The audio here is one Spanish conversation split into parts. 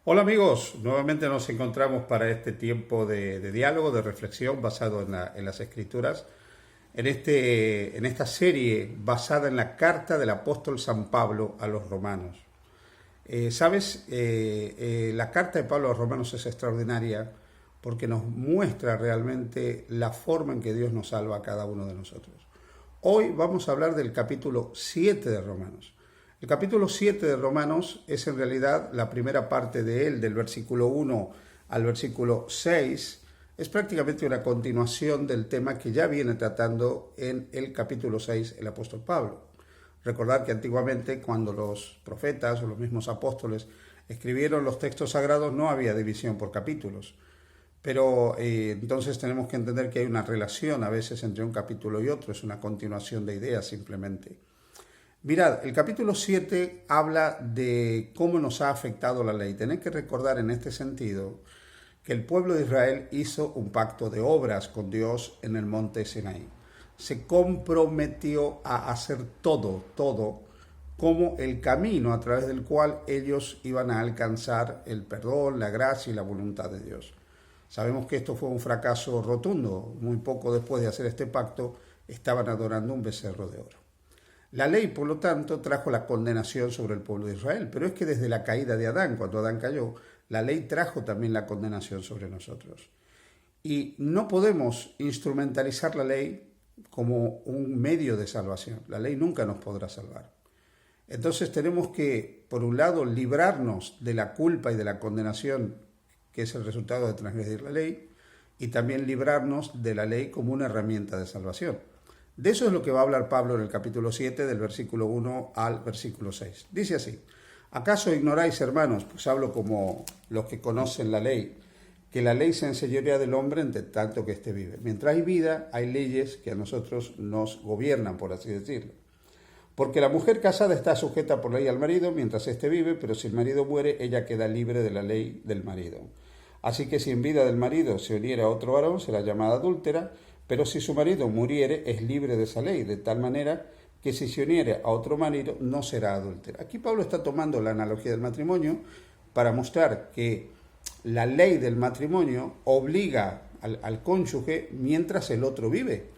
Hola amigos, nuevamente nos encontramos para este tiempo de diálogo, de reflexión basado en las Escrituras, en esta serie basada en la carta del apóstol San Pablo a los romanos. La carta de Pablo a los romanos es extraordinaria porque nos muestra realmente la forma en que Dios nos salva a cada uno de nosotros. Hoy vamos a hablar del capítulo 7 de Romanos. El capítulo 7 de Romanos es en realidad la primera parte de él, del versículo 1 al versículo 6. Es prácticamente una continuación del tema que ya viene tratando en el capítulo 6 el apóstol Pablo. Recordad que antiguamente, cuando los profetas o los mismos apóstoles escribieron los textos sagrados, no había división por capítulos. Pero entonces tenemos que entender que hay una relación a veces entre un capítulo y otro, es una continuación de ideas simplemente. Mirad, el capítulo 7 habla de cómo nos ha afectado la ley. Tenéis que recordar en este sentido que el pueblo de Israel hizo un pacto de obras con Dios en el monte Sinaí. Se comprometió a hacer todo como el camino a través del cual ellos iban a alcanzar el perdón, la gracia y la voluntad de Dios. Sabemos que esto fue un fracaso rotundo. Muy poco después de hacer este pacto, estaban adorando un becerro de oro. La ley, por lo tanto, trajo la condenación sobre el pueblo de Israel, pero es que desde la caída de Adán, cuando Adán cayó, la ley trajo también la condenación sobre nosotros. Y no podemos instrumentalizar la ley como un medio de salvación. La ley nunca nos podrá salvar. Entonces tenemos que, por un lado, librarnos de la culpa y de la condenación que es el resultado de transgredir la ley, y también librarnos de la ley como una herramienta de salvación. De eso es lo que va a hablar Pablo en el capítulo 7, del versículo 1 al versículo 6. Dice así: ¿acaso ignoráis, hermanos, pues hablo como los que conocen la ley, que la ley se enseñorea del hombre entre tanto que éste vive? Mientras hay vida, hay leyes que a nosotros nos gobiernan, por así decirlo. Porque la mujer casada está sujeta por ley al marido mientras éste vive, pero si el marido muere, ella queda libre de la ley del marido. Así que si en vida del marido se uniera a otro varón, será llamada adúltera, pero si su marido muriere, es libre de esa ley, de tal manera que si se uniere a otro marido, no será adúltera. Aquí Pablo está tomando la analogía del matrimonio para mostrar que la ley del matrimonio obliga al cónyuge mientras el otro vive.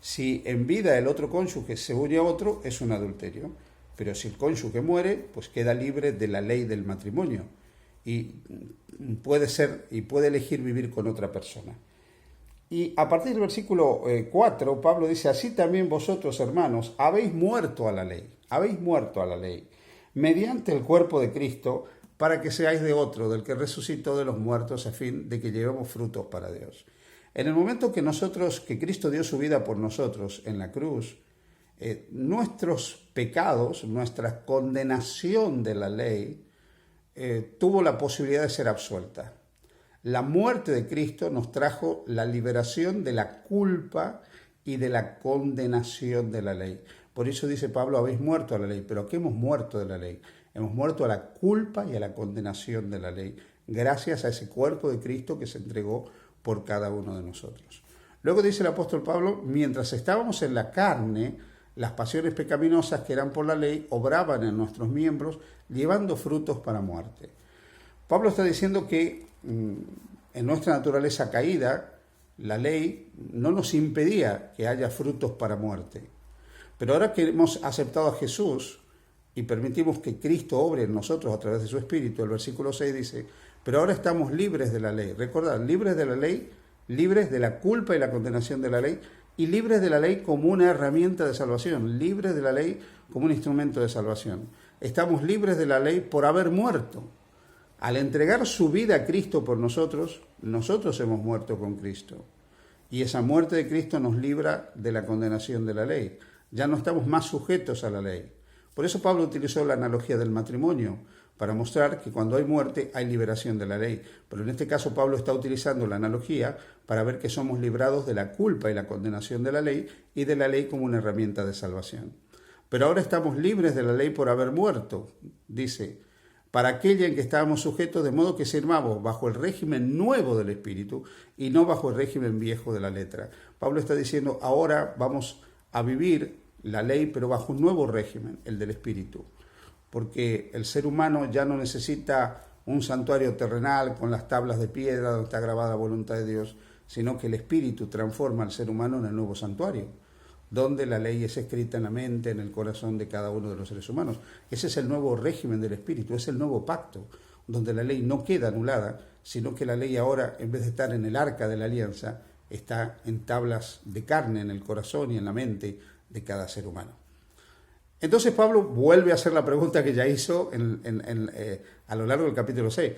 Si en vida el otro cónyuge se une a otro, es un adulterio. Pero si el cónyuge muere, pues queda libre de la ley del matrimonio y puede elegir vivir con otra persona. Y a partir del versículo 4, Pablo dice: así también vosotros, hermanos, habéis muerto a la ley, mediante el cuerpo de Cristo, para que seáis de otro, del que resucitó de los muertos, a fin de que llevemos frutos para Dios. En el momento que Cristo dio su vida por nosotros en la cruz, nuestros pecados, nuestra condenación de la ley, tuvo la posibilidad de ser absuelta. La muerte de Cristo nos trajo la liberación de la culpa y de la condenación de la ley. Por eso dice Pablo: habéis muerto a la ley. ¿Pero qué hemos muerto de la ley? Hemos muerto a la culpa y a la condenación de la ley, gracias a ese cuerpo de Cristo que se entregó por cada uno de nosotros. Luego dice el apóstol Pablo: mientras estábamos en la carne, las pasiones pecaminosas que eran por la ley obraban en nuestros miembros, llevando frutos para muerte. Pablo está diciendo que en nuestra naturaleza caída, la ley no nos impedía que haya frutos para muerte. Pero ahora que hemos aceptado a Jesús y permitimos que Cristo obre en nosotros a través de su Espíritu, el versículo 6 dice: pero ahora estamos libres de la ley. Recordad, libres de la ley, libres de la culpa y la condenación de la ley, y libres de la ley como una herramienta de salvación, libres de la ley como un instrumento de salvación. Estamos libres de la ley por haber muerto. Al entregar su vida a Cristo por nosotros, nosotros hemos muerto con Cristo. Y esa muerte de Cristo nos libra de la condenación de la ley. Ya no estamos más sujetos a la ley. Por eso Pablo utilizó la analogía del matrimonio, para mostrar que cuando hay muerte hay liberación de la ley. Pero en este caso Pablo está utilizando la analogía para ver que somos librados de la culpa y la condenación de la ley y de la ley como una herramienta de salvación. Pero ahora estamos libres de la ley por haber muerto, dice, para aquella en que estábamos sujetos, de modo que sirvamos bajo el régimen nuevo del Espíritu y no bajo el régimen viejo de la letra. Pablo está diciendo: ahora vamos a vivir la ley, pero bajo un nuevo régimen, el del Espíritu. Porque el ser humano ya no necesita un santuario terrenal con las tablas de piedra donde está grabada la voluntad de Dios, sino que el Espíritu transforma al ser humano en el nuevo santuario, donde la ley es escrita en la mente, en el corazón de cada uno de los seres humanos. Ese es el nuevo régimen del Espíritu, es el nuevo pacto, donde la ley no queda anulada, sino que la ley ahora, en vez de estar en el arca de la alianza, está en tablas de carne, en el corazón y en la mente de cada ser humano. Entonces Pablo vuelve a hacer la pregunta que ya hizo a lo largo del capítulo 6.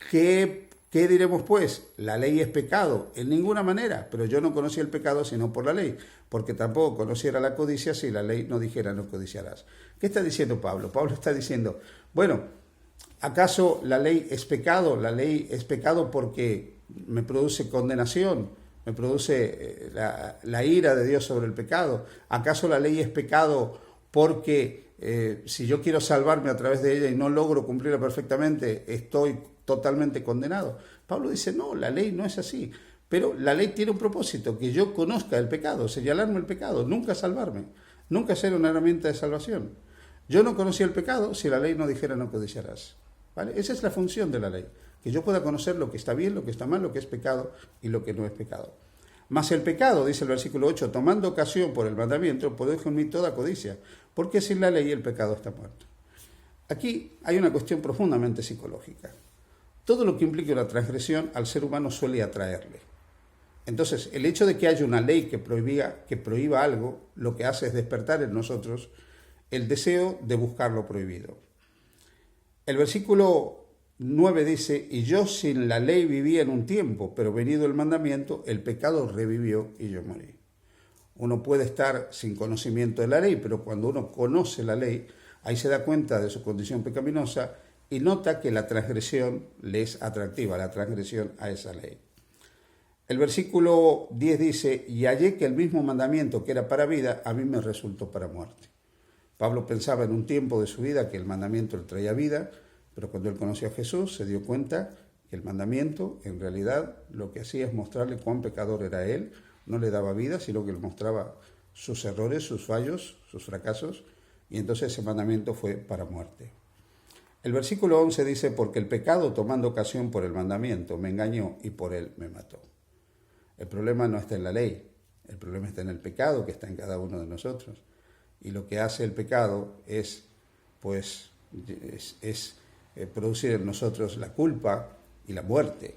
¿Qué diremos pues? ¿La ley es pecado? En ninguna manera, pero yo no conocía el pecado sino por la ley, porque tampoco conociera la codicia si la ley no dijera no codiciarás. ¿Qué está diciendo Pablo? Pablo está diciendo, bueno, ¿acaso la ley es pecado? La ley es pecado porque me produce condenación, me produce la ira de Dios sobre el pecado. ¿Acaso la ley es pecado porque si yo quiero salvarme a través de ella y no logro cumplirla perfectamente, estoy totalmente condenado? Pablo dice, no, la ley no es así, pero la ley tiene un propósito, que yo conozca el pecado, señalarme el pecado, nunca salvarme, nunca ser una herramienta de salvación. Yo no conocía el pecado si la ley no dijera no codiciarás, ¿vale? Esa es la función de la ley, que yo pueda conocer lo que está bien, lo que está mal, lo que es pecado y lo que no es pecado. Mas el pecado, dice el versículo 8, tomando ocasión por el mandamiento, produjo en mí toda codicia, porque sin la ley el pecado está muerto. Aquí hay una cuestión profundamente psicológica. Todo lo que implique una transgresión al ser humano suele atraerle. Entonces, el hecho de que haya una ley que prohíba algo, lo que hace es despertar en nosotros el deseo de buscar lo prohibido. El versículo 9 dice, y yo sin la ley vivía en un tiempo, pero venido el mandamiento, el pecado revivió y yo morí. Uno puede estar sin conocimiento de la ley, pero cuando uno conoce la ley, ahí se da cuenta de su condición pecaminosa y nota que la transgresión le es atractiva, la transgresión a esa ley. El versículo 10 dice, y hallé que el mismo mandamiento que era para vida, a mí me resultó para muerte. Pablo pensaba en un tiempo de su vida que el mandamiento le traía vida, pero cuando él conoció a Jesús se dio cuenta que el mandamiento en realidad lo que hacía es mostrarle cuán pecador era él, no le daba vida, sino que le mostraba sus errores, sus fallos, sus fracasos, y entonces ese mandamiento fue para muerte. El versículo 11 dice, porque el pecado tomando ocasión por el mandamiento me engañó y por él me mató. El problema no está en la ley, el problema está en el pecado que está en cada uno de nosotros. Y lo que hace el pecado es producir en nosotros la culpa y la muerte.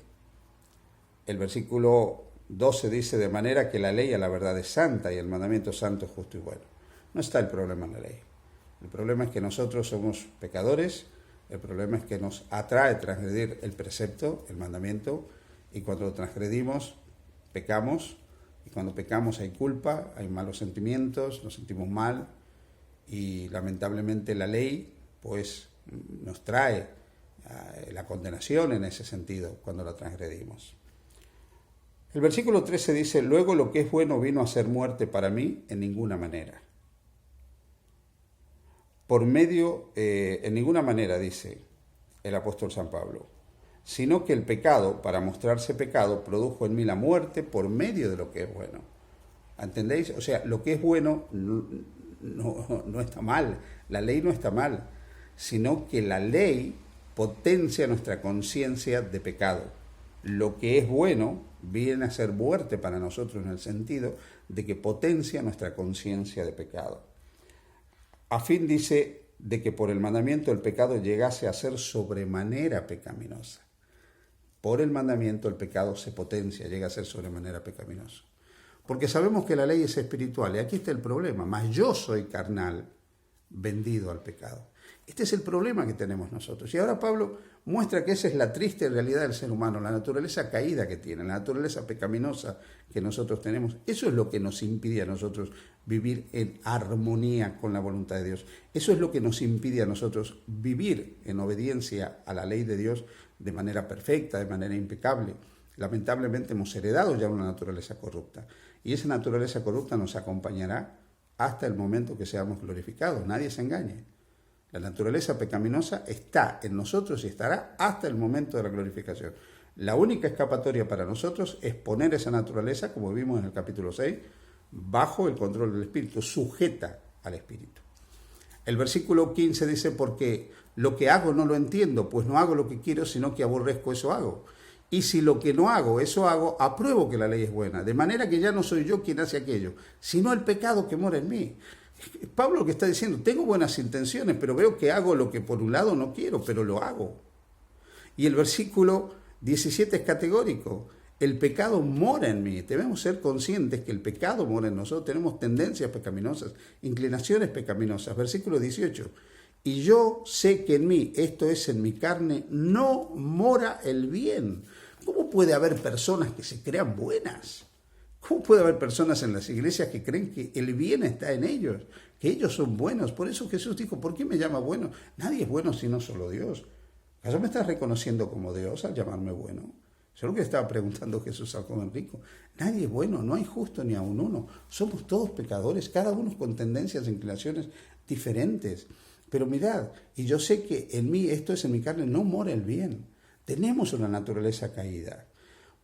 El versículo 12 dice, de manera que la ley a la verdad es santa y el mandamiento santo, justo y bueno. No está el problema en la ley. El problema es que nosotros somos pecadores, el problema es que nos atrae transgredir el precepto, el mandamiento, y cuando lo transgredimos, pecamos, y cuando pecamos hay culpa, hay malos sentimientos, nos sentimos mal, y lamentablemente la ley, pues, nos trae la condenación en ese sentido cuando la transgredimos. El versículo 13 dice, luego lo que es bueno vino a ser muerte para mí en ninguna manera. En ninguna manera, dice el apóstol San Pablo, sino que el pecado, para mostrarse pecado, produjo en mí la muerte por medio de lo que es bueno. ¿Entendéis? O sea, lo que es bueno no está mal, la ley no está mal, sino que la ley potencia nuestra conciencia de pecado. Lo que es bueno viene a ser muerte para nosotros en el sentido de que potencia nuestra conciencia de pecado. A fin, dice, de que por el mandamiento el pecado llegase a ser sobremanera pecaminosa. Por el mandamiento el pecado se potencia, llega a ser sobremanera pecaminoso. Porque sabemos que la ley es espiritual, y aquí está el problema, mas yo soy carnal, vendido al pecado. Este es el problema que tenemos nosotros. Y ahora Pablo muestra que esa es la triste realidad del ser humano, la naturaleza caída que tiene, la naturaleza pecaminosa que nosotros tenemos. Eso es lo que nos impide a nosotros vivir en armonía con la voluntad de Dios. Eso es lo que nos impide a nosotros vivir en obediencia a la ley de Dios de manera perfecta, de manera impecable. Lamentablemente hemos heredado ya una naturaleza corrupta. Y esa naturaleza corrupta nos acompañará hasta el momento que seamos glorificados. Nadie se engañe. La naturaleza pecaminosa está en nosotros y estará hasta el momento de la glorificación. La única escapatoria para nosotros es poner esa naturaleza, como vimos en el capítulo 6, bajo el control del Espíritu, sujeta al Espíritu. El versículo 15 dice, porque lo que hago no lo entiendo, pues no hago lo que quiero, sino que aborrezco, eso hago. Y si lo que no hago, eso hago, apruebo que la ley es buena, de manera que ya no soy yo quien hace aquello, sino el pecado que mora en mí. Pablo lo que está diciendo, tengo buenas intenciones, pero veo que hago lo que por un lado no quiero, pero lo hago. Y el versículo 17 es categórico, el pecado mora en mí. Debemos ser conscientes que el pecado mora en nosotros, tenemos tendencias pecaminosas, inclinaciones pecaminosas. Versículo 18, y yo sé que en mí, esto es en mi carne, no mora el bien. ¿Cómo puede haber personas que se crean buenas? ¿Cómo puede haber personas en las iglesias que creen que el bien está en ellos, que ellos son buenos? Por eso Jesús dijo, ¿por qué me llama bueno? Nadie es bueno sino solo Dios. ¿Acaso me estás reconociendo como Dios al llamarme bueno? Eso es lo que estaba preguntando Jesús al joven rico. Nadie es bueno, no hay justo ni aun uno. Somos todos pecadores, cada uno con tendencias e inclinaciones diferentes. Pero mirad, y yo sé que en mí, esto es en mi carne, no mora el bien. Tenemos una naturaleza caída.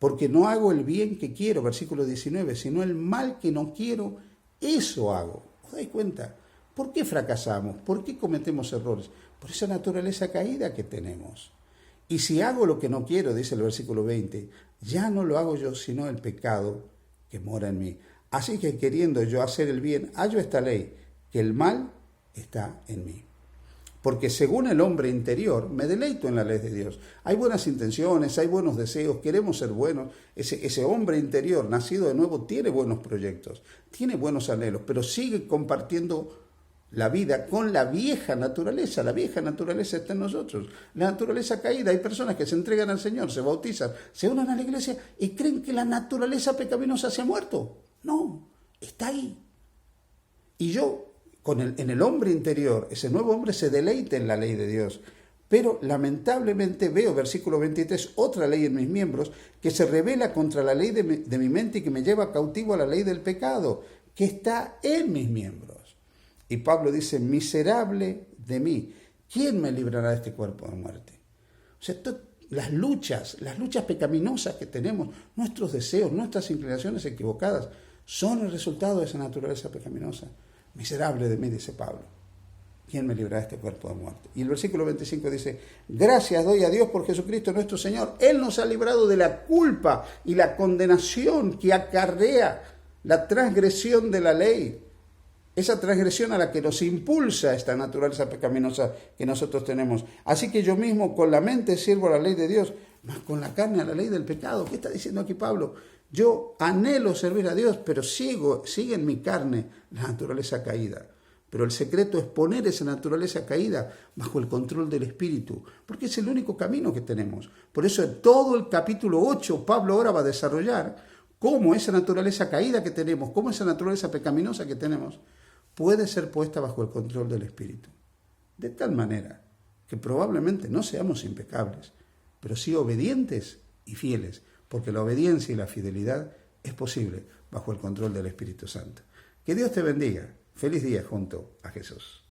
Porque no hago el bien que quiero, versículo 19, sino el mal que no quiero, eso hago. ¿Os dais cuenta? ¿Por qué fracasamos? ¿Por qué cometemos errores? Por esa naturaleza caída que tenemos. Y si hago lo que no quiero, dice el versículo 20, ya no lo hago yo, sino el pecado que mora en mí. Así que queriendo yo hacer el bien, hallo esta ley, que el mal está en mí. Porque según el hombre interior, me deleito en la ley de Dios. Hay buenas intenciones, hay buenos deseos, queremos ser buenos. Ese hombre interior, nacido de nuevo, tiene buenos proyectos, tiene buenos anhelos, pero sigue compartiendo la vida con la vieja naturaleza. La vieja naturaleza está en nosotros. La naturaleza caída. Hay personas que se entregan al Señor, se bautizan, se unen a la iglesia y creen que la naturaleza pecaminosa se ha muerto. No, está ahí. Y yo, en el hombre interior, ese nuevo hombre se deleita en la ley de Dios. Pero lamentablemente veo, versículo 23, otra ley en mis miembros que se revela contra la ley de mi mente y que me lleva cautivo a la ley del pecado, que está en mis miembros. Y Pablo dice, miserable de mí, ¿quién me librará de este cuerpo de muerte? O sea, las luchas pecaminosas que tenemos, nuestros deseos, nuestras inclinaciones equivocadas, son el resultado de esa naturaleza pecaminosa. Miserable de mí, dice Pablo, ¿quién me librará de este cuerpo de muerte? Y el versículo 25 dice, gracias doy a Dios por Jesucristo nuestro Señor. Él nos ha librado de la culpa y la condenación que acarrea la transgresión de la ley. Esa transgresión a la que nos impulsa esta naturaleza pecaminosa que nosotros tenemos. Así que yo mismo con la mente sirvo a la ley de Dios, mas con la carne a la ley del pecado. ¿Qué está diciendo aquí Pablo? Yo anhelo servir a Dios, pero sigue en mi carne la naturaleza caída. Pero el secreto es poner esa naturaleza caída bajo el control del Espíritu, porque es el único camino que tenemos. Por eso en todo el capítulo 8 Pablo ahora va a desarrollar cómo esa naturaleza caída que tenemos, cómo esa naturaleza pecaminosa que tenemos, puede ser puesta bajo el control del Espíritu. De tal manera que probablemente no seamos impecables, pero sí obedientes y fieles, porque la obediencia y la fidelidad es posible bajo el control del Espíritu Santo. Que Dios te bendiga. Feliz día junto a Jesús.